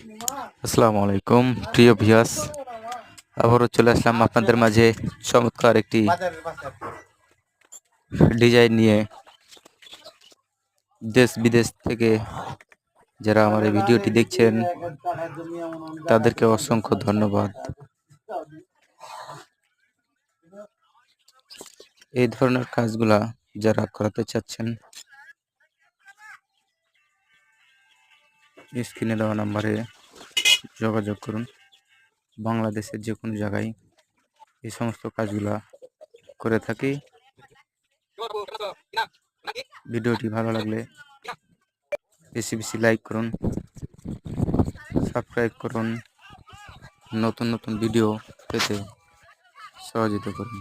আসসালামু আলাইকুম প্রিয় ভিউয়ার্স, আবারও চলে আসলাম আপনাদের মাঝে চমৎকার একটি ডিজাইন নিয়ে। দেশ বিদেশ থেকে যারা আমার এই ভিডিওটি দেখছেন তাদেরকে অসংখ্য ধন্যবাদ। এই ধরনের কাজগুলা যারা করাতে চাচ্ছেন স্ক্রিনে দেওয়া নাম্বারে যোগাযোগ করুন। বাংলাদেশের যে কোনো জায়গায় এই সমস্ত কাজগুলা করে থাকি। ভিডিওটি ভালো লাগলে বেশি বেশি লাইক করুন, সাবস্ক্রাইব করুন, নতুন নতুন ভিডিও পেতে সহযোগিতা করুন।